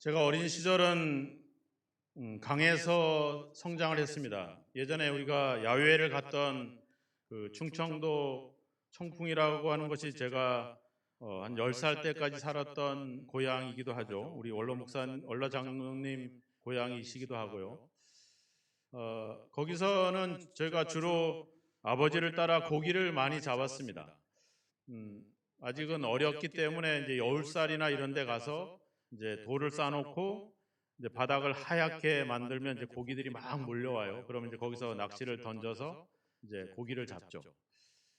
제가 어린 시절은 강에서 성장을 했습니다. 예전에 우리가 야외를 갔던 그 충청도 청풍이라고 하는 것이 제가 한 10살 때까지 살았던 고향이기도 하죠. 우리 원로 장로님 고향이시기도 하고요. 거기서는 제가 주로 아버지를 따라 고기를 많이 잡았습니다. 음, 아직은 어렸기 때문에 이제 여울살이나 이런 데 가서 이제 돌을 쌓아놓고 이제 바닥을 하얗게 만들면 이제 고기들이 막 몰려와요. 그러면 이제 거기서 낚시를 던져서 이제 고기를 잡죠.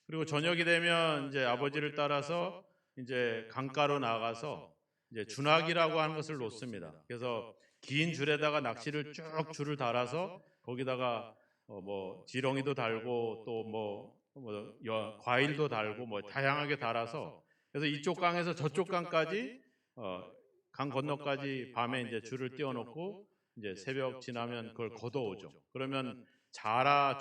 그리고 저녁이 되면 이제 아버지를 따라서 이제 강가로 나가서 이제 주낙이라고 하는 것을 놓습니다. 그래서 긴 줄에다가 낚시를 쭉 줄을 달아서 거기다가 뭐 지렁이도 달고 또 과일도 달고 뭐 다양하게 달아서 그래서 이쪽 강에서 저쪽 강까지 강 건너까지 밤에 이제 줄을 띄워놓고 이제 새벽 지나면 그걸 걷어오죠. 그러면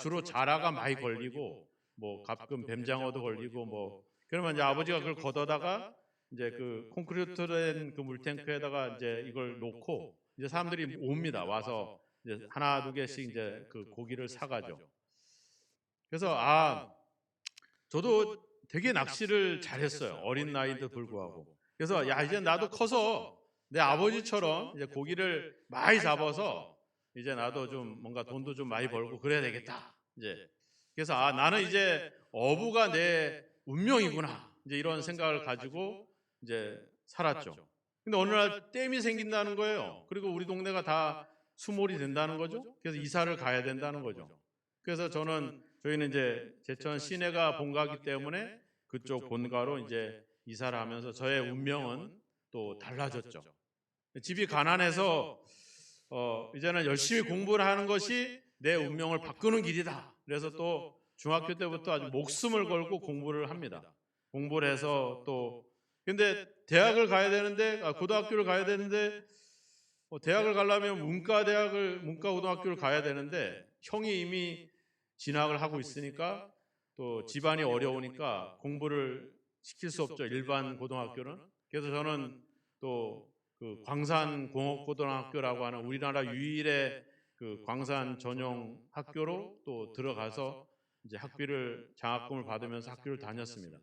주로 자라가 많이 걸리고 뭐 가끔 뱀장어도 걸리고 뭐 그러면 이제 아버지가 그걸 걷어다가 이제 그 콘크리트 된 그 물탱크에다가 이제 이걸 놓고 이제 사람들이 옵니다. 와서 이제 하나 두 개씩 이제 그 고기를 사가죠. 그래서 저도 되게 낚시를 잘했어요. 어린 나이도 불구하고. 그래서 야 이제 나도 커서 내 아버지처럼 이제 고기를 많이 잡아서 이제 나도 좀 뭔가 돈도 좀 많이 벌고 그래야 되겠다. 이제 그래서 나는 이제 어부가 내 운명이구나. 이제 이런 생각을 가지고 이제 살았죠. 근데 어느 날 댐이 생긴다는 거예요. 그리고 우리 동네가 다 수몰이 된다는 거죠. 그래서 이사를 가야 된다는 거죠. 그래서 저희는 이제 제천 시내가 본가기 때문에 그쪽 본가로 이제 이사를 하면서 저의 운명은 또 달라졌죠. 집이 가난해서 이제는 열심히 공부를 하는 것이 내 운명을 바꾸는 길이다. 그래서 또 중학교 때부터 아주 목숨을 걸고 공부를 합니다. 공부를 해서 또 근데 대학을 가야 되는데 고등학교를 가야 되는데 대학을 가려면 문과고등학교를 가야 되는데 형이 이미 진학을 하고 있으니까 또 집안이 어려우니까 공부를 시킬 수 없죠. 일반 고등학교는. 그래서 저는 또 그 광산공업고등학교라고 하는 우리나라 유일의 그 광산 전용 학교로 또 들어가서 이제 장학금을 받으면서 학교를 다녔습니다.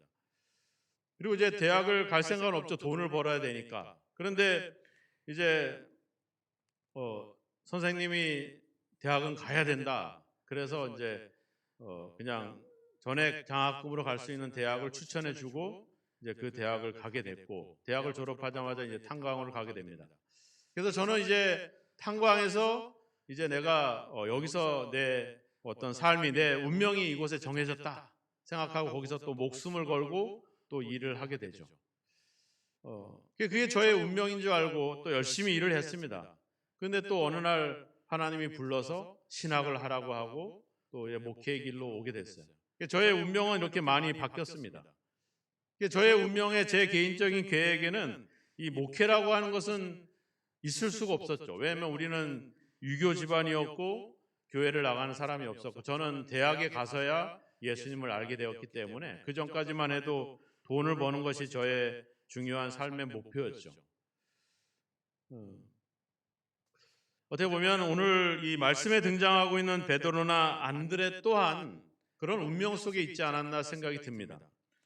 그리고 이제 대학을 갈 생각은 없죠. 돈을 벌어야 되니까. 그런데 이제 선생님이 대학은 가야 된다. 그래서 이제 그냥 전액 장학금으로 갈 수 있는 대학을 추천해주고 이제 그 대학을 가게 됐고 대학을 졸업하자마자 이제 탄광을 가게 됩니다. 그래서 저는 이제 탄광에서 이제 내가 여기서 내 어떤 삶이 내 운명이 이곳에 정해졌다 생각하고 거기서 또 목숨을 걸고 또 일을 하게 되죠. 그게 저의 운명인 줄 알고 또 열심히 일을 했습니다. 그런데 또 어느 날 하나님이 불러서 신학을 하라고 하고 또 목회의 길로 오게 됐어요. 저의 운명은 이렇게 많이 바뀌었습니다. 저의 운명의 제 개인적인 계획에는 이 목회라고 하는 것은 있을 수가 없었죠. 왜냐하면 우리는 유교 집안이었고 교회를 나가는 사람이 없었고 저는 대학에 가서야 예수님을 알게 되었기 때문에 그 전까지만 해도 돈을 버는 것이 저의 중요한 삶의 목표였죠. 어떻게 보면 오늘 이 말씀에 등장하고 있는 베드로나 안드레 또한 그런 운명 속에 있지 않았나 생각이 듭니다.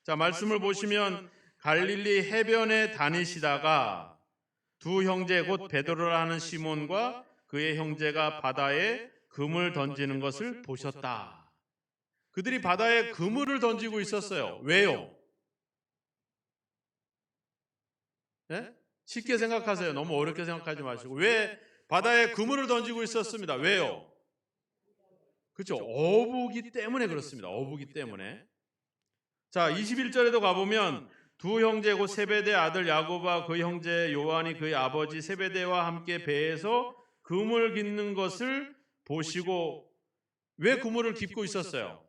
자, 말씀을 보시면 갈릴리 해변에 다니시다가 두 형제 곧 베드로라는 시몬과 그의 형제가 바다에 그물 던지는 것을 보셨다. 그들이 바다에 그물을 던지고 있었어요. 왜요? 네? 쉽게 생각하세요. 너무 어렵게 생각하지 마시고. 왜 바다에 그물을 던지고 있었습니다. 왜요? 그렇죠. 어부기 때문에 그렇습니다. 어부기 때문에. 자, 21절에도 가보면 두 형제 곧 세베대 아들 야고보와 그 형제 요한이 그의 아버지 세베대와 함께 배에서 그물 깃는 것을 보시고 왜 그물을 깃고 있었어요?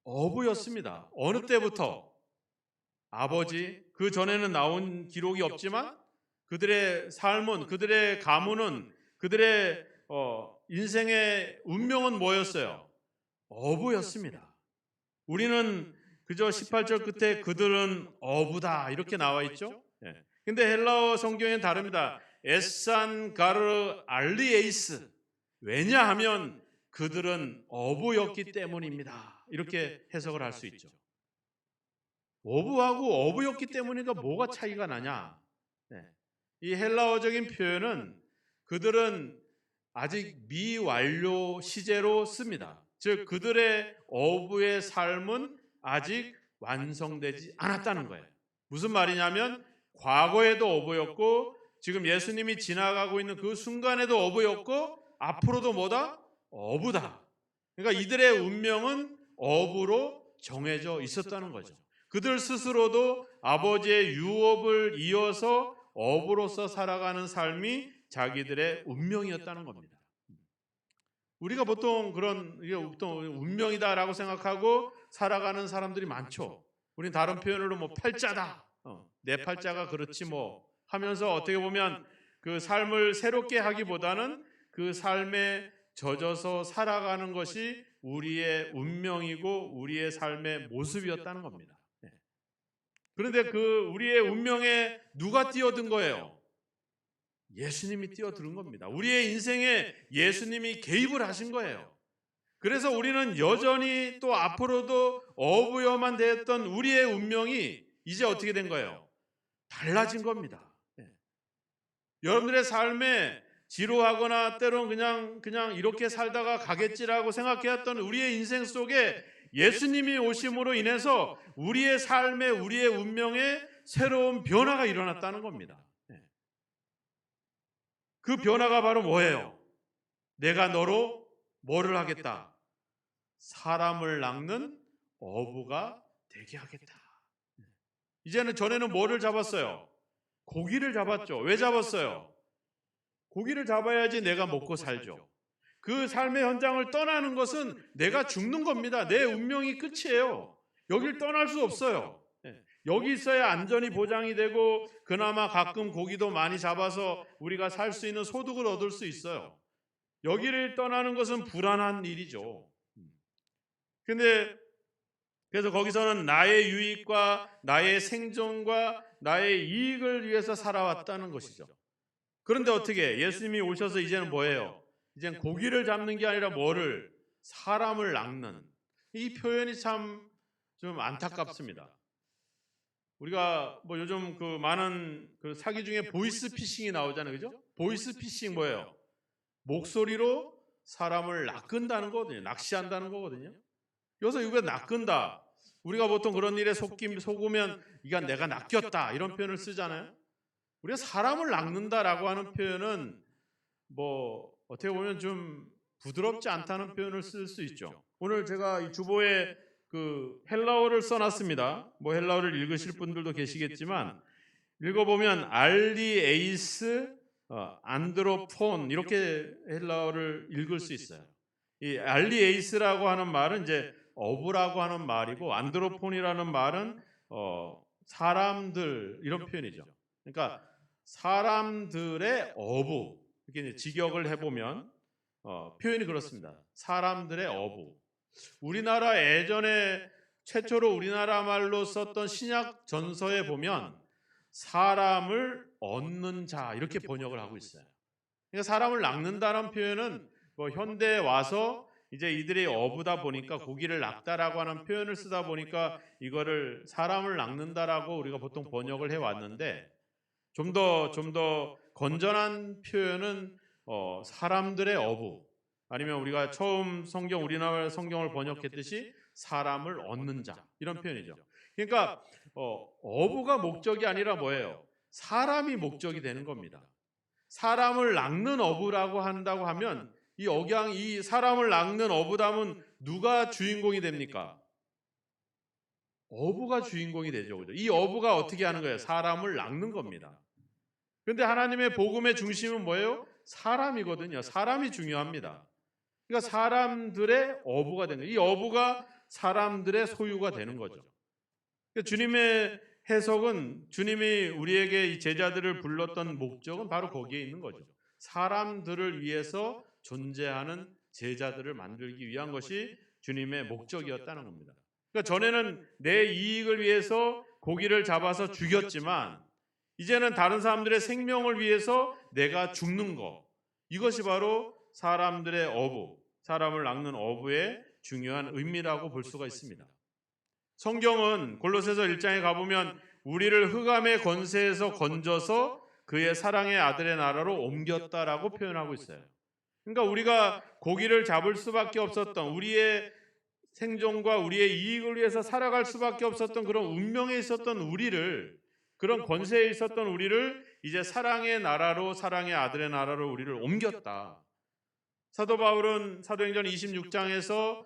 어부였습니다. 어느 때부터? 아버지, 그 전에는 나온 기록이 없지만 그들의 삶은, 그들의 가문은, 그들의 인생의 운명은 뭐였어요? 어부였습니다. 우리는 그저 18절 끝에 그들은 어부다 이렇게 나와 있죠. 근데 헬라어 성경엔 다릅니다. 에산 가르 알리에이스. 왜냐하면 그들은 어부였기 때문입니다. 이렇게 해석을 할 수 있죠. 어부하고 어부였기 때문이니까 뭐가 차이가 나냐? 네. 이 헬라어적인 표현은 그들은 아직 미완료 시제로 씁니다. 즉 그들의 어부의 삶은 아직 완성되지 않았다는 거예요. 무슨 말이냐면 과거에도 어부였고 지금 예수님이 지나가고 있는 그 순간에도 어부였고 앞으로도 뭐다? 어부다. 그러니까 이들의 운명은 어부로 정해져 있었다는 거죠. 그들 스스로도 아버지의 유업을 이어서 어부로서 살아가는 삶이 자기들의 운명이었다는 겁니다. 우리가 보통 그런 이게 보통 운명이다라고 생각하고 살아가는 사람들이 많죠. 우린 다른 표현으로 뭐 팔자다, 내 팔자가 그렇지 뭐 하면서 어떻게 보면 그 삶을 새롭게 하기보다는 그 삶에 젖어서 살아가는 것이 우리의 운명이고 우리의 삶의 모습이었다는 겁니다. 그런데 그 우리의 운명에 누가 뛰어든 거예요? 예수님이 뛰어드는 겁니다. 우리의 인생에 예수님이 개입을 하신 거예요. 그래서 우리는 여전히 또 앞으로도 어부여만 됐던 우리의 운명이 이제 어떻게 된 거예요? 달라진 겁니다. 여러분들의 삶에 지루하거나 때론 그냥 이렇게 살다가 가겠지라고 생각해왔던 우리의 인생 속에 예수님이 오심으로 인해서 우리의 삶에 우리의 운명에 새로운 변화가 일어났다는 겁니다. 그 변화가 바로 뭐예요? 내가 너로 뭐를 하겠다? 사람을 낚는 어부가 되게 하겠다. 이제는 전에는 뭐를 잡았어요? 고기를 잡았죠. 왜 잡았어요? 고기를 잡아야지 내가 먹고 살죠. 그 삶의 현장을 떠나는 것은 내가 죽는 겁니다. 내 운명이 끝이에요. 여길 떠날 수 없어요. 여기 있어야 안전이 보장이 되고 그나마 가끔 고기도 많이 잡아서 우리가 살 수 있는 소득을 얻을 수 있어요. 여기를 떠나는 것은 불안한 일이죠. 근데 그래서 거기서는 나의 유익과 나의 생존과 나의 이익을 위해서 살아왔다는 것이죠. 그런데 어떻게 예수님이 오셔서 이제는 뭐예요? 이제는 고기를 잡는 게 아니라 뭐를? 사람을 낚는. 이 표현이 참 좀 안타깝습니다. 우리가 뭐 요즘 그 많은 그 사기 중에 보이스 피싱이 나오잖아요. 그죠? 보이스 피싱 뭐예요? 목소리로 사람을 낚는다는 거거든요. 낚시한다는 거거든요. 여기서 이거 낚는다. 우리가 보통 그런 일에 속으면 이건 내가 낚였다 이런 표현을 쓰잖아요. 우리가 사람을 낚는다라고 하는 표현은 뭐 어떻게 보면 좀 부드럽지 않다는 표현을 쓸 수 있죠. 오늘 제가 이 주보에 그 헬라어를 써놨습니다. 뭐 헬라어를 읽으실 분들도 계시겠지만 읽어보면 알리에이스, 안드로폰 이렇게 헬라어를 읽을 수 있어요. 이 알리에이스라고 하는 말은 이제 어부라고 하는 말이고 안드로폰이라는 말은 사람들 이런 표현이죠. 그러니까 사람들의 어부 이렇게 이제 직역을 해보면 표현이 그렇습니다. 사람들의 어부. 우리나라 예전에 최초로 우리나라 말로 썼던 신약 전서에 보면 사람을 얻는 자 이렇게 번역을 하고 있어요. 그러니까 사람을 낚는다는 표현은 뭐 현대에 와서 이제 이들이 어부다 보니까 고기를 낚다라고 하는 표현을 쓰다 보니까 이거를 사람을 낚는다라고 우리가 보통 번역을 해왔는데 좀 더 건전한 표현은 사람들의 어부 아니면 우리가 처음 우리나라 성경을 번역했듯이 사람을 얻는 자 이런 표현이죠. 그러니까 어부가 목적이 아니라 뭐예요? 사람이 목적이 되는 겁니다. 사람을 낚는 어부라고 한다고 하면 이 사람을 낚는 어부담은 누가 주인공이 됩니까? 어부가 주인공이 되죠. 그죠? 이 어부가 어떻게 하는 거예요? 사람을 낚는 겁니다. 그런데 하나님의 복음의 중심은 뭐예요? 사람이거든요. 사람이 중요합니다. 그러니까 사람들의 어부가 되는 거예요. 이 어부가 사람들의 소유가 되는 거죠. 그러니까 주님의 해석은 주님이 우리에게 이 제자들을 불렀던 목적은 바로 거기에 있는 거죠. 사람들을 위해서 존재하는 제자들을 만들기 위한 것이 주님의 목적이었다는 겁니다. 그러니까 전에는 내 이익을 위해서 고기를 잡아서 죽였지만 이제는 다른 사람들의 생명을 위해서 내가 죽는 거. 이것이 바로 사람들의 어부, 사람을 낚는 어부의 중요한 의미라고 볼 수가 있습니다. 성경은 골로새서 1장에 가보면 우리를 흑암의 권세에서 건져서 그의 사랑의 아들의 나라로 옮겼다라고 표현하고 있어요. 그러니까 우리가 고기를 잡을 수밖에 없었던, 우리의 생존과 우리의 이익을 위해서 살아갈 수밖에 없었던 그런 운명에 있었던 우리를, 그런 권세에 있었던 우리를 이제 사랑의 나라로, 사랑의 아들의 나라로 우리를 옮겼다. 사도 바울은 사도행전 26장에서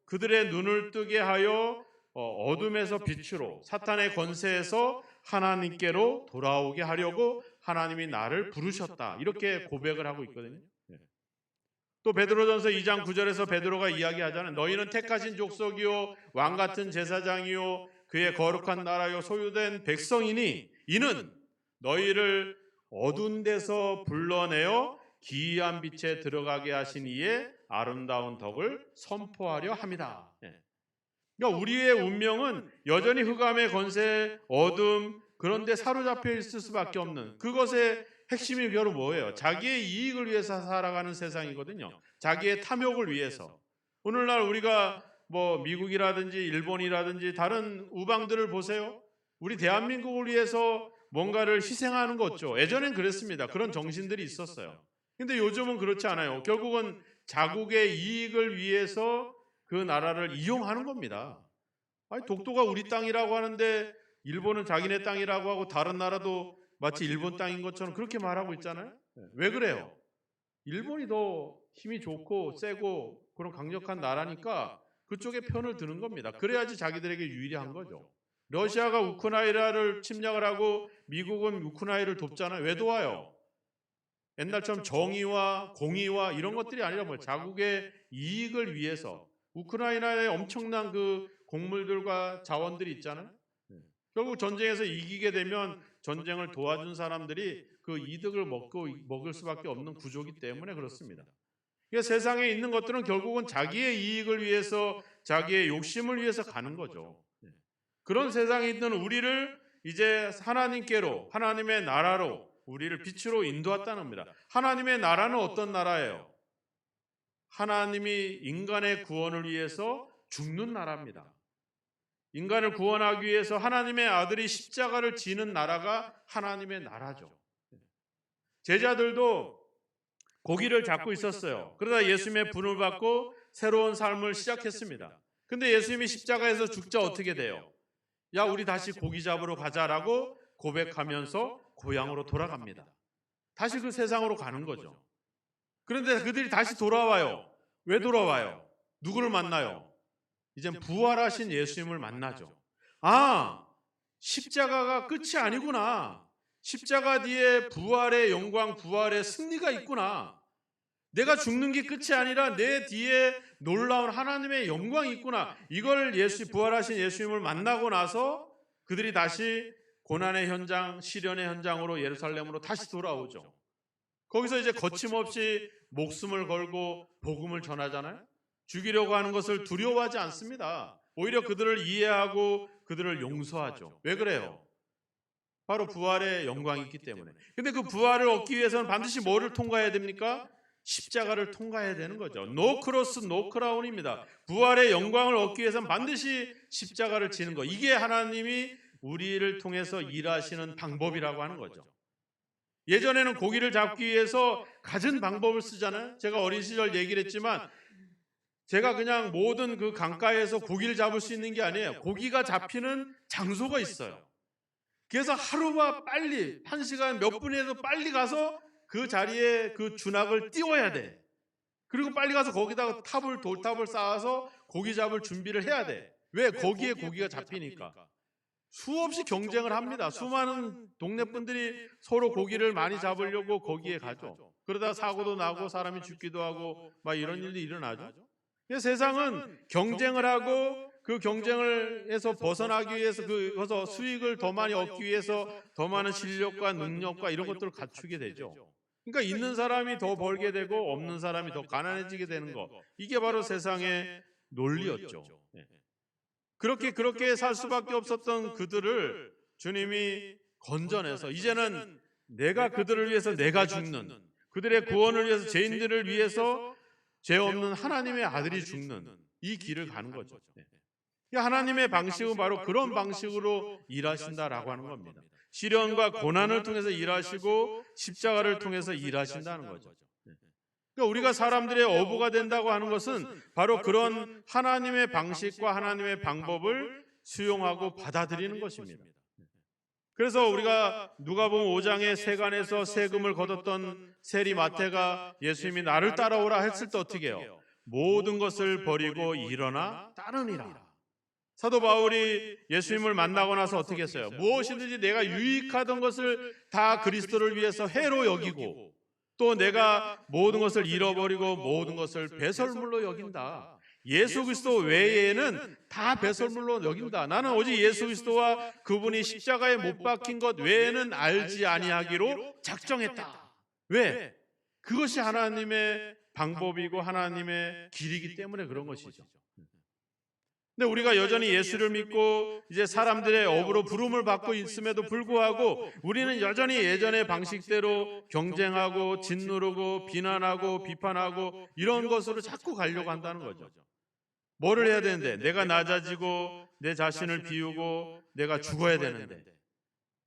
그들의 눈을 뜨게 하여 어둠에서 빛으로, 사탄의 권세에서 하나님께로 돌아오게 하려고 하나님이 나를 부르셨다, 이렇게 고백을 하고 있거든요. 또 베드로전서 2장 9절에서 베드로가 이야기하잖아요. 너희는 택하신 족속이요 왕같은 제사장이요 그의 거룩한 나라요 소유된 백성이니 이는 너희를 어두운 데서 불러내어 기이한 빛에 들어가게 하신 이의 아름다운 덕을 선포하려 함이다. 그러니까 우리의 운명은 여전히 흑암의 권세, 어둠, 그런데 사로잡혀 있을 수밖에 없는, 그것의 핵심이 바로 뭐예요? 자기의 이익을 위해서 살아가는 세상이거든요. 자기의 탐욕을 위해서. 오늘날 우리가 미국이라든지 일본이라든지 다른 우방들을 보세요. 우리 대한민국을 위해서 뭔가를 희생하는 거 없죠. 예전엔 그랬습니다. 그런 정신들이 있었어요. 근데 요즘은 그렇지 않아요. 결국은 자국의 이익을 위해서 그 나라를 이용하는 겁니다. 아니, 독도가 우리 땅이라고 하는데 일본은 자기네 땅이라고 하고 다른 나라도 마치 일본 땅인 것처럼 그렇게 말하고 있잖아요. 왜 그래요? 일본이 더 힘이 좋고 세고 그런 강력한 나라니까 그쪽에 편을 드는 겁니다. 그래야지 자기들에게 유리한 거죠. 러시아가 우크라이나를 침략을 하고 미국은 우크라이나를 돕잖아요. 왜 도와요? 옛날처럼 정의와 공의와 이런 것들이 아니라 자국의 이익을 위해서. 우크라이나에 엄청난 그 곡물들과 자원들이 있잖아요. 결국 전쟁에서 이기게 되면 전쟁을 도와준 사람들이 그 이득을 먹을 수밖에 없는 구조이기 때문에 그렇습니다. 그러니까 세상에 있는 것들은 결국은 자기의 이익을 위해서, 자기의 욕심을 위해서 가는 거죠. 그런 세상에 있는 우리를 이제 하나님께로, 하나님의 나라로, 우리를 빛으로 인도했다는 겁니다. 하나님의 나라는 어떤 나라예요? 하나님이 인간의 구원을 위해서 죽는 나라입니다. 인간을 구원하기 위해서 하나님의 아들이 십자가를 지는 나라가 하나님의 나라죠. 제자들도 고기를 잡고 있었어요. 그러다 예수님의 분을 받고 새로운 삶을 시작했습니다. 근데 예수님이 십자가에서 죽자 어떻게 돼요? 야, 우리 다시 고기 잡으러 가자라고 고백하면서 고향으로 돌아갑니다. 다시 그 세상으로 가는 거죠. 그런데 그들이 다시 돌아와요. 왜 돌아와요? 누구를 만나요? 이젠 부활하신 예수님을 만나죠. 아, 십자가가 끝이 아니구나. 십자가 뒤에 부활의 영광, 부활의 승리가 있구나. 내가 죽는 게 끝이 아니라 내 뒤에 놀라운 하나님의 영광이 있구나. 이걸 부활하신 예수님을 만나고 나서 그들이 다시 고난의 현장, 시련의 현장으로 예루살렘으로 다시 돌아오죠. 거기서 이제 거침없이 목숨을 걸고 복음을 전하잖아요. 죽이려고 하는 것을 두려워하지 않습니다. 오히려 그들을 이해하고 그들을 용서하죠. 왜 그래요? 바로 부활의 영광이 있기 때문에. 근데 그 부활을 얻기 위해서는 반드시 뭐를 통과해야 됩니까? 십자가를 통과해야 되는 거죠. 노 크로스 노 크라운입니다. 부활의 영광을 얻기 위해서는 반드시 십자가를 지는 거. 이게 하나님이 우리를 통해서 일하시는 방법이라고 하는 거죠. 예전에는 고기를 잡기 위해서 갖은 방법을 쓰잖아요. 제가 어린 시절 얘기를 했지만 제가 그냥 모든 그 강가에서 고기를 잡을 수 있는 게 아니에요. 고기가 잡히는 장소가 있어요. 그래서 하루가 빨리, 1시간 몇 분이라도 빨리 가서 그 자리에 그 준학을 띄워야 돼. 그리고 빨리 가서 거기다가 돌탑을 쌓아서 고기 잡을 준비를 해야 돼. 왜? 거기에 고기가 잡히니까. 수없이 경쟁을 합니다. 수많은 동네 분들이 서로 고기를 많이 잡으려고 거기에 가죠. 그러다 사고도 나고 사람이 죽기도 하고 막 이런 일이 일어나죠. 세상은 경쟁을 하고 그 경쟁을해서 벗어나기 위해서 그래서 수익을 더 많이 얻기 위해서 더 많은 실력과 능력과 이런 것들을 갖추게 되죠. 그러니까 있는 사람이 더 벌게 되고 없는 사람이 더 가난해지게 되는 거. 이게 바로 세상의 논리였죠. 그렇게 살 수밖에 없었던 그들을 주님이 건져내서 이제는 내가 그들을 위해서 내가 죽는, 그들의 구원을 위해서, 죄인들을 위해서 죄 없는 하나님의 아들이 죽는 이 길을 가는 거죠. 하나님의 방식은 바로 그런 방식으로 일하신다라고 하는 겁니다. 시련과 고난을 통해서 일하시고 십자가를 통해서 일하신다는 거죠. 그러니까 우리가 사람들의 어부가 된다고 하는 것은 바로 그런 하나님의 방식과 하나님의 방법을 수용하고 받아들이는 것입니다. 그래서 우리가 누가복음 5장의 세간에서 세금을 거뒀던 세리 마태가 예수님이 나를 따라오라 했을 때 어떻게 해요? 모든 것을 버리고 일어나 따르니라. 사도 바울이 예수님을 만나고 나서 어떻게 했어요? 무엇이든지 내가 유익하던 것을 다 그리스도를 위해서 해로 여기고 또 내가 모든 것을 잃어버리고 모든 것을 배설물로 여긴다. 예수 그리스도 외에는 다 배설물로 여긴다. 나는 오직 예수 그리스도와 그분이 십자가에 못 박힌 것 외에는 알지 아니하기로 작정했다. 왜? 그것이 하나님의 방법이고 하나님의 길이기 때문에 그런 것이죠. 근데 우리가 여전히 예수를 믿고 이제 사람들의 업으로 부름을 받고 있음에도 불구하고 우리는 여전히 예전의 방식대로 경쟁하고 짓누르고 비난하고 비판하고 이런 것으로 자꾸 가려고 한다는 거죠. 뭐를 해야 되는데? 내가 낮아지고 내 자신을 비우고 내가 죽어야 되는데.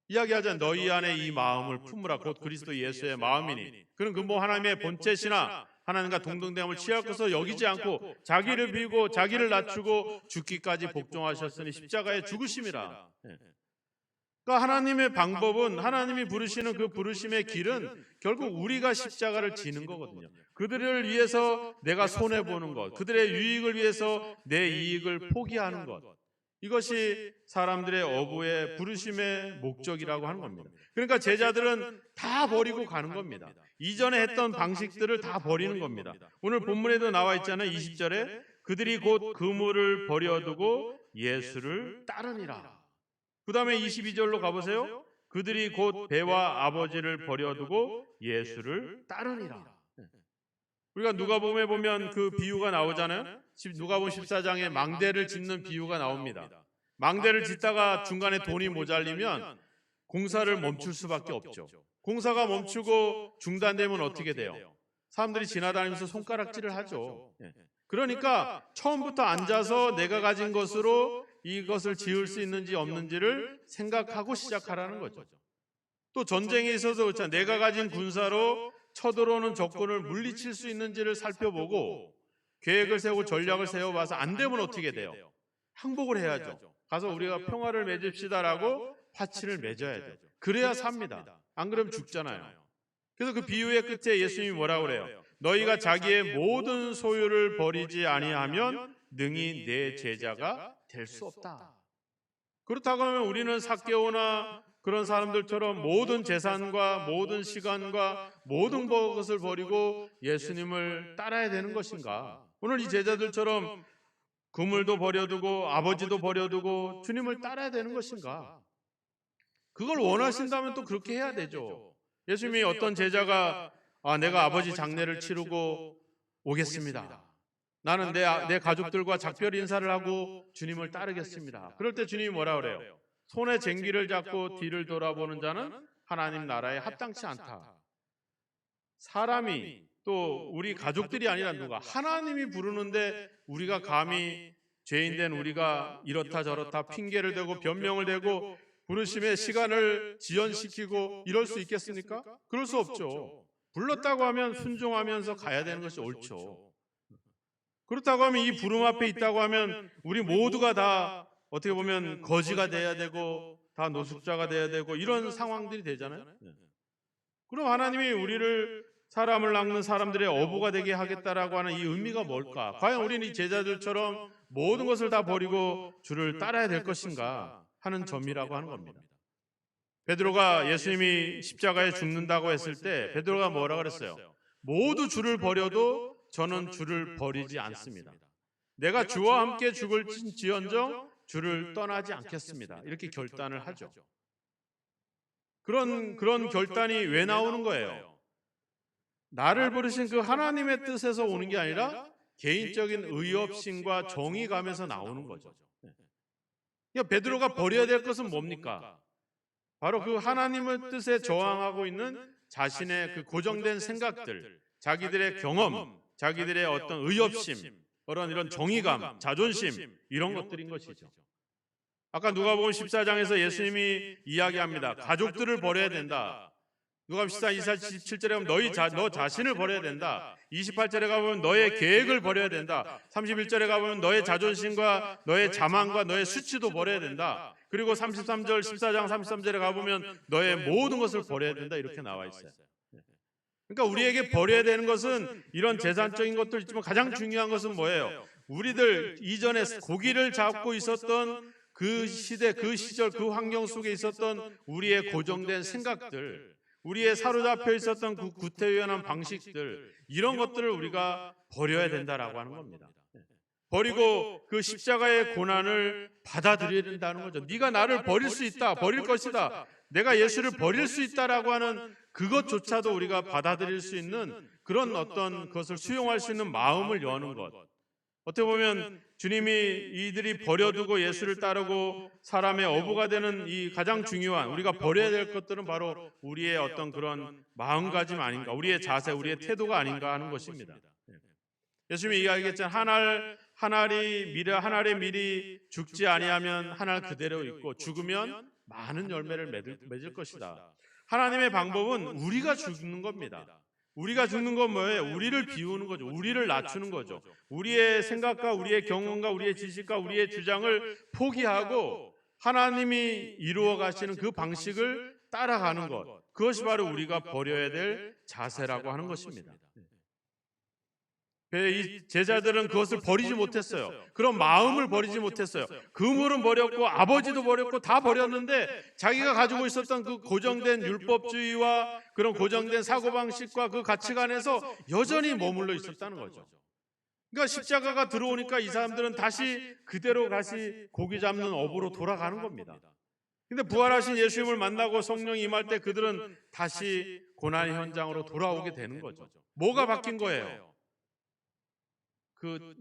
이야기하자 너희 안에 이 마음을 품으라. 곧 그리스도 예수의 마음이니. 그는 그 하나님의 본체시나 하나님과 동등됨을 취할 것을 여기지 않고 자기를 비우고 자기를 낮추고 죽기까지 복종하셨으니 십자가에 죽으심이라. 그러니까 하나님의 방법은, 하나님이 부르시는 그 부르심의 길은 결국 우리가 십자가를 지는 거거든요. 그들을 위해서 내가 손해보는 것, 그들의 유익을 위해서 내 이익을 포기하는 것, 이것이 사람들의 어부의 부르심의 목적이라고 하는 겁니다. 그러니까 제자들은 다 버리고 가는 겁니다. 이전에 했던 방식들을 다 버리는 겁니다. 오늘 본문에도 나와 있잖아요. 20절에 그들이 곧 그물을 버려두고 예수를 따르니라. 그 다음에 22절로 가보세요. 그들이 곧 배와 아버지를 버려두고 예수를 따르니라. 우리가 누가복음에 보면 그 비유가 나오잖아요. 누가복음 14장에 망대를 짓는 비유가 나옵니다. 망대를 짓다가 중간에 돈이 모자리면 공사를 멈출 수밖에 없죠. 공사가 멈추고 중단되면 어떻게 돼요? 사람들이 지나다니면서 손가락질을 하죠. 그러니까 처음부터 앉아서 내가 가진 것으로 이것을 지을 수 있는지 없는지를 생각하고 시작하라는 거죠. 또 전쟁에 있어서 그렇잖아요. 내가 가진 군사로 쳐들어오는 적군을 물리칠 수 있는지를 살펴보고 계획을 세우고 전략을 세워봐서 안 되면 어떻게 돼요? 항복을 해야죠. 가서 우리가 평화를 맺읍시다라고 파치를 맺어야죠. 그래야 삽니다. 안 그러면 죽잖아요. 그래서 그 비유의 끝에 예수님이 뭐라고 그래요? 너희가 자기의 모든 소유를 버리지 아니하면 능히 내 제자가 될 수 없다. 그렇다고 하면 우리는 삭개오나 그런 사람들처럼 모든 재산과 모든 시간과 모든 것을 버리고 예수님을 따라야 되는 것인가? 오늘 이 제자들처럼 그물도 버려두고 아버지도 버려두고 주님을 따라야 되는 것인가? 그걸 원하신다면 또 그렇게 해야 되죠. 예수님이 어떤 제자가 내가 아버지 장례를 치르고 오겠습니다. 나는 내 가족들과 작별 인사를 하고 주님을 따르겠습니다. 그럴 때 주님이 뭐라 그래요? 손에 쟁기를 잡고 뒤를 돌아보는 자는 하나님 나라에 합당치 않다. 사람이 또 우리 가족들이 아니라 누가 하나님이 부르는데 우리가 감히 죄인된 우리가 이렇다 저렇다 핑계를 대고 변명을 대고 부르심의 시간을 지연시키고 이럴 수 있겠습니까? 그럴 수 없죠. 불렀다고 하면 순종하면서 가야 되는 것이 옳죠. 그렇다고 하면 이 부름 앞에 있다고 하면 우리 모두가 다 어떻게 보면 거지가 돼야 되고 다 노숙자가 돼야 되고 이런 상황들이 되잖아요. 그럼 하나님이 우리를 사람을 낚는 사람들의 어부가 되게 하겠다라고 하는 이 의미가 뭘까? 과연 우리는 이 제자들처럼 모든 것을 다 버리고 주를 따라야 될 것인가 하는 점이라고 하는 겁니다. 베드로가 예수님이 십자가에 죽는다고 했을 때 베드로가 뭐라 그랬어요? 모두 주를 버려도 저는 주를 버리지 않습니다. 내가 주와 함께 죽을지언정 주를 떠나지 않겠습니다. 이렇게 결단을 하죠. 그런 결단이 왜 나오는 거예요? 나를 부르신 그 하나님의 뜻에서 오는 게 아니라 개인적인 의협심과 정의감에서 나오는 거죠. 그러니까 베드로가 버려야 될 것은 뭡니까? 바로 그 하나님의 뜻에 저항하고 있는 자신의 그 고정된 생각들, 자기들의 경험, 자기들의 어떤 의협심, 이런 정의감, 자존심, 이런 것들인 것이죠. 아까 누가복음 14장에서 예수님이 이야기합니다. 가족들을 버려야 된다. 누가복음 14장 27절에 보면 너 자신을 버려야 된다. 28절에 가보면 너의 계획을 버려야 된다. 31절에 가보면 너의 자존심과 너의 자만과 너의 수치도 버려야 된다. 그리고 33절 14장 33절에 가보면 너의 모든 것을 버려야 된다. 이렇게 나와 있어요. 그러니까 우리에게 버려야 되는 것은 이런 재산적인 것도 있지만 가장 중요한 것은 뭐예요? 우리들 이전에 고기를 잡고 있었던 그 시대, 그 시절, 그 환경 속에 있었던 우리의 고정된 생각들, 우리의 사로잡혀 있었던 그 구태의연한 방식들, 이런 것들을 우리가 버려야 된다라고 하는 겁니다. 버리고 그 십자가의 고난을 받아들여야 된다는 거죠. 네가 나를 버릴 수 있다, 버릴 것이다, 내가 예수를 버릴 수 있다라고 하는 그것조차도 우리가 받아들일 수 있는 그런 어떤 것을 수용할 수 있는 마음을 여는 것. 어떻게 보면 주님이 이들이 버려두고 예수를 따르고 사람의 어부가 되는 이 가장 중요한 우리가 버려야 될 것들은 바로 우리의 어떤 그런 마음가짐 아닌가, 우리의 자세, 우리의 태도가 아닌가 하는 것입니다. 예수님이 이야기했잖아요. 하나의 밀이 죽지 아니하면 하나 그대로 있고 죽으면 많은 열매를 맺을 것이다. 하나님의 방법은 우리가 죽는 겁니다. 우리가 죽는 건 뭐예요? 우리를 비우는 거죠. 우리를 낮추는 거죠. 우리의 생각과 우리의 경험과 우리의 지식과 우리의 주장을 포기하고 하나님이 이루어 가시는 그 방식을 따라가는 것. 그것이 바로 우리가 버려야 될 자세라고 하는 것입니다. 이 제자들은 그것을 버리지 못했어요. 그런 마음을 버리지 못했어요. 그물은 버렸고 아버지도 버렸고 다 버렸는데 자기가 가지고 있었던 그 고정된 율법주의와 그런 고정된 사고방식과 그 가치관에서 여전히 머물러 있었다는 거죠. 그러니까 십자가가 들어오니까 이 사람들은 다시 그대로 다시 고기 잡는 업으로 돌아가는 겁니다. 근데 부활하신 예수님을 만나고 성령이 임할 때 그들은 다시 고난의 현장으로 돌아오게 되는 거죠. 뭐가 바뀐 거예요? 그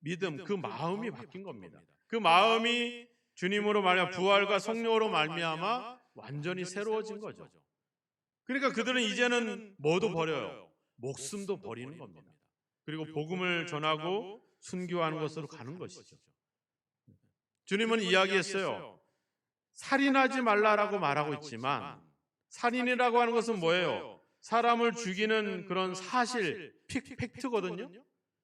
믿음, 그 마음이 바뀐 겁니다. 그 마음이 주님으로 말미암아 부활과 성령으로 말미암아 완전히 새로워진 거죠. 그러니까 그들은 이제는 뭐도 버려요? 목숨도 버리는 겁니다. 그리고 복음을 전하고 순교하는 것으로 가는 것이죠. 주님은 이야기했어요. 살인하지 말라라고 말하고 있지만 살인이라고 하는 것은 뭐예요? 사람을 죽이는 그런 사실, 팩트거든요.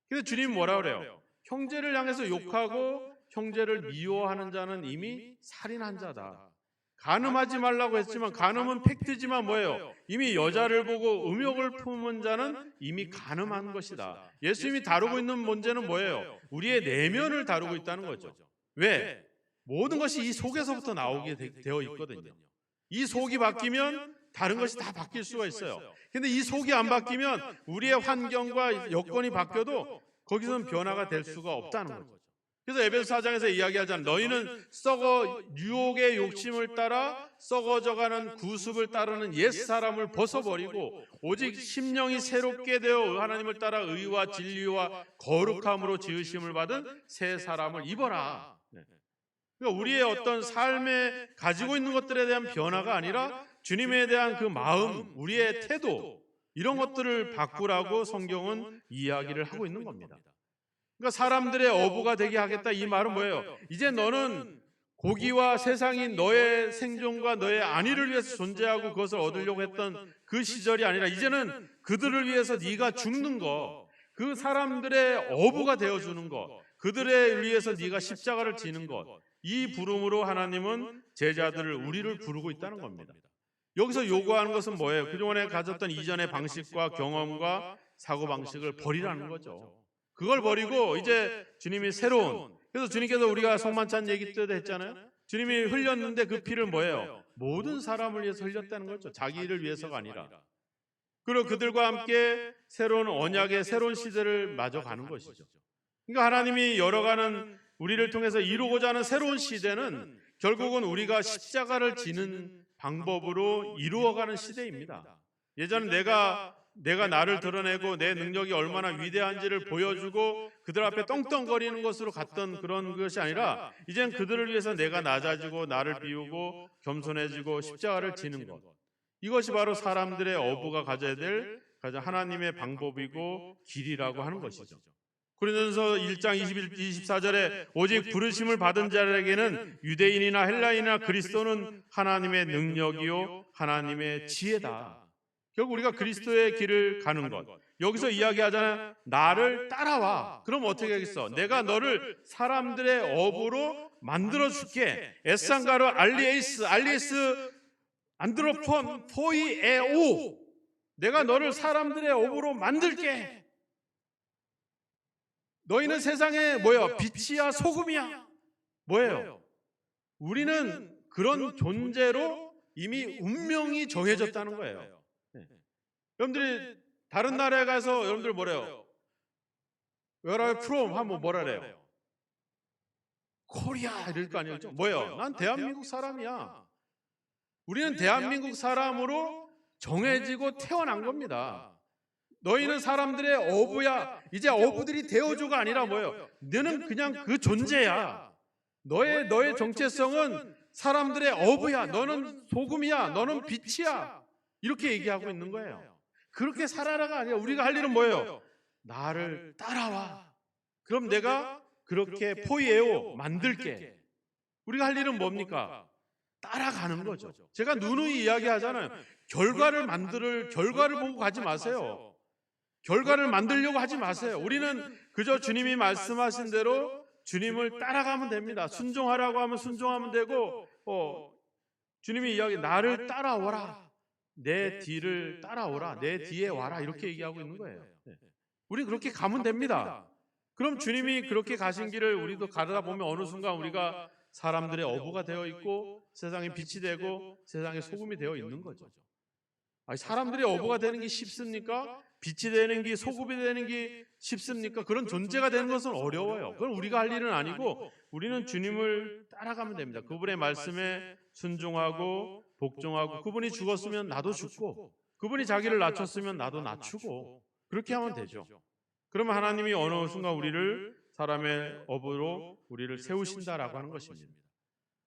근데 주님은 뭐라 그래요? 형제를 향해서 욕하고 형제를 미워하는 자는 이미 살인한 자다. 간음하지 말라고 했지만 간음은 팩트지만 뭐예요? 이미 여자를 보고 음욕을 품은 자는 이미 간음한 것이다. 예수님이 다루고 있는 문제는 뭐예요? 우리의 내면을 다루고 있다는 거죠. 왜? 모든 것이 이 속에서부터 나오게 되어 있거든요. 이 속이 바뀌면 다른 것이 다 바뀔 수가 있어요. 근데 이 속이 안 바뀌면 우리의 환경과 여건이 바뀌어도 거기서는 변화가 될 수가 없다는 거죠. 그래서 에베소 4장에서 이야기하잖아요. 너희는 유혹의 욕심을 따라 썩어져가는 구습을 따르는 옛사람을 벗어버리고 오직 심령이 새롭게 되어 하나님을 따라 의와 진리와 거룩함으로 지으심을 받은 새 사람을 입어라. 그러니까 우리의 어떤 삶에 가지고 있는 것들에 대한 변화가 아니라 주님에 대한 그 마음, 우리의 태도, 이런 것들을 바꾸라고 성경은 이야기를 하고 있는 겁니다. 그러니까 사람들의 어부가 되게 하겠다, 이 말은 뭐예요? 이제 너는 고기와 세상이 너의 생존과 너의 안위를 위해서 존재하고 그것을 얻으려고 했던 그 시절이 아니라 이제는 그들을 위해서 네가 죽는 거, 그 사람들의 어부가 되어주는 것, 그들에 위해서 네가 십자가를 지는 것, 이 부름으로 하나님은 제자들을, 우리를 부르고 있다는 겁니다. 여기서 요구하는 것은 뭐예요? 그동안에 가졌던 이전의 방식과 경험과 사고방식을 버리라는 거죠. 그걸 버리고 이제 주님이 새로운, 그래서 주님께서 우리가 성만찬 얘기 때도 했잖아요. 주님이 흘렸는데 그 피를 뭐예요? 모든 사람을 위해서 흘렸다는 거죠. 자기를 위해서가 아니라. 그리고 그들과 함께 새로운 언약의 새로운 시대를 맞아가는 것이죠. 그러니까 하나님이 열어가는, 우리를 통해서 이루고자 하는 새로운 시대는 결국은 우리가 십자가를 지는 방법으로 이루어가는 시대입니다. 예전에 내가 내가 나를 드러내고 내 능력이 얼마나 위대한지를 보여주고 그들 앞에 떵떵거리는 것으로 갔던 그런 것이 아니라 이젠 그들을 위해서 내가 낮아지고 나를 비우고 겸손해지고 십자가를 지는 것. 이것이 바로 사람들의 어부가 가져야 될 가장 하나님의 방법이고 길이라고 하는 것이죠. 고린도전서 1장 21, 24절에 오직 부르심을 받은 자에게는 유대인이나 헬라인이나 그리스도는 하나님의 능력이요 하나님의 지혜다. 결국 우리가 그리스도의 길을 가는 것. 여기서 이야기하잖아요. 나를 따라와. 그럼 어떻게 하겠어? 내가 너를 사람들의 어부로 만들어줄게. 에상가르 알리에스 안드로폰 포이에오. 내가 너를 사람들의 어부로 만들게. 너희는 세상에 뭐야? 빛이야 소금이야. 뭐예요? 우리는 그런 존재로 이미 운명이 정해졌다는 거예요. 여러분들이 다른 나라에 가서 여러분들 뭐래요? Where are you from? 하면 뭐라 그래요? 코리아 이럴 거 아니죠? 뭐예요? 난 대한민국 사람이야. 우리는 대한민국 사람으로 정해지고 태어난 겁니다. 너희는 사람들의 어부야. 이제 어부들이 되어줘가 아니라 뭐예요? 너는 그냥 그 존재야. 너의 정체성은 사람들의 어부야. 너는 소금이야. 너는 빛이야. 이렇게 얘기하고 있는 거예요. 그렇게 살아라가 아니라 우리가 할 일은 뭐예요? 나를 따라와. 그럼 내가 그렇게 포이에오 만들게. 우리가 할 일은 뭡니까? 따라가는 거죠. 제가 누누이 이야기하잖아요. 결과를 보고 가지 마세요. 결과를 만들려고 하지 마세요. 우리는 그저 주님이 말씀하신 대로 주님을 따라가면 됩니다. 순종하라고 하면 순종하면 되고, 주님이 이야기 나를 따라오라. 내 뒤를 따라오라. 내 뒤에 와라. 이렇게 얘기하고 있는 거예요. 우리 그렇게 가면 됩니다. 그럼 주님이 그렇게 가신 길을 우리도 가다 보면 어느 순간 우리가 사람들의 어부가 되어 있고 세상에 빛이 되고 세상에 소금이 되어 있는 거죠. 아니, 사람들의 어부가 되는 게 쉽습니까? 빛이 되는 게 소금이 되는 게 쉽습니까? 그런 존재가 되는 것은 어려워요. 그건 우리가 할 일은 아니고 우리는 주님을 따라가면 됩니다. 그분의 말씀에 순종하고 복종하고 그분이 죽었으면 나도 죽고 그분이 자기를 낮췄으면 나도 낮추고 그렇게 하면 되죠. 그러면 하나님이 어느 순간 우리를 사람의 어부로 우리를 세우신다라고 하는 것입니다.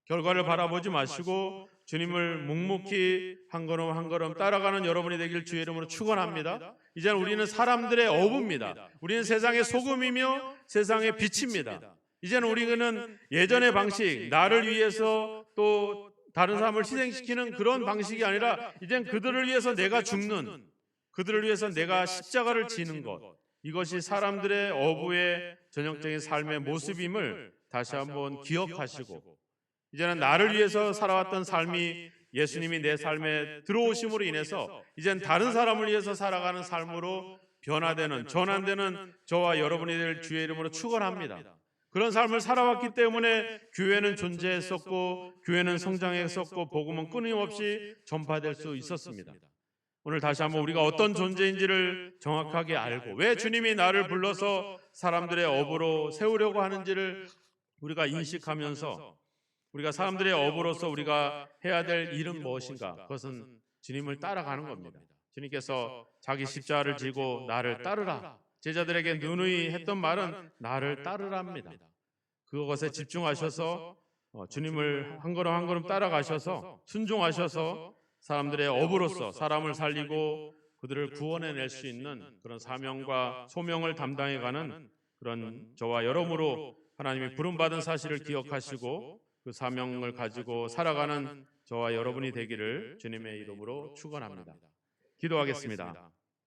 결과를 바라보지 마시고 주님을 묵묵히 한 걸음 한 걸음 따라가는 여러분이 되길 주의 이름으로 축원합니다. 이제는 우리는 사람들의 어부입니다. 우리는 세상의 소금이며 세상의 빛입니다. 이제는 우리는 예전의 방식, 나를 위해서 또 다른 사람을 희생시키는 그런 방식이 아니라 이젠 그들을 위해서 내가 죽는, 그들을 위해서 내가 십자가를 지는 것, 이것이 사람들의 어부의 전형적인 삶의 모습임을 다시 한번 기억하시고 이제는 나를 위해서 살아왔던 삶이 예수님이 내 삶에 들어오심으로 인해서 이젠 다른 사람을 위해서 살아가는 삶으로 변화되는, 전환되는 저와 여러분이 될 주의 이름으로 축원합니다. 그런 삶을 살아왔기 때문에 교회는 존재했었고 교회는 성장했었고 복음은 끊임없이 전파될 수 있었습니다. 오늘 다시 한번 우리가 어떤 존재인지를 정확하게 알고 왜 주님이 나를 불러서 사람들의 어부로 세우려고 하는지를 우리가 인식하면서 우리가 사람들의 어부로서 우리가 해야 될 일은 무엇인가? 그것은 주님을 따라가는 겁니다. 주님께서 자기 십자가를 지고 나를 따르라. 제자들에게 누누이 했던 말은 나를 따르랍니다. 그것에 집중하셔서 주님을 한 걸음 한 걸음 따라가셔서 순종하셔서 사람들의 어부로서 사람을 살리고 그들을 구원해낼 수 있는 그런 사명과 소명을 담당해가는 그런 저와 여러모로 하나님이 부름받은 사실을 기억하시고 그 사명을 가지고 살아가는 저와 여러분이 되기를 주님의 이름으로 축원합니다. 기도하겠습니다.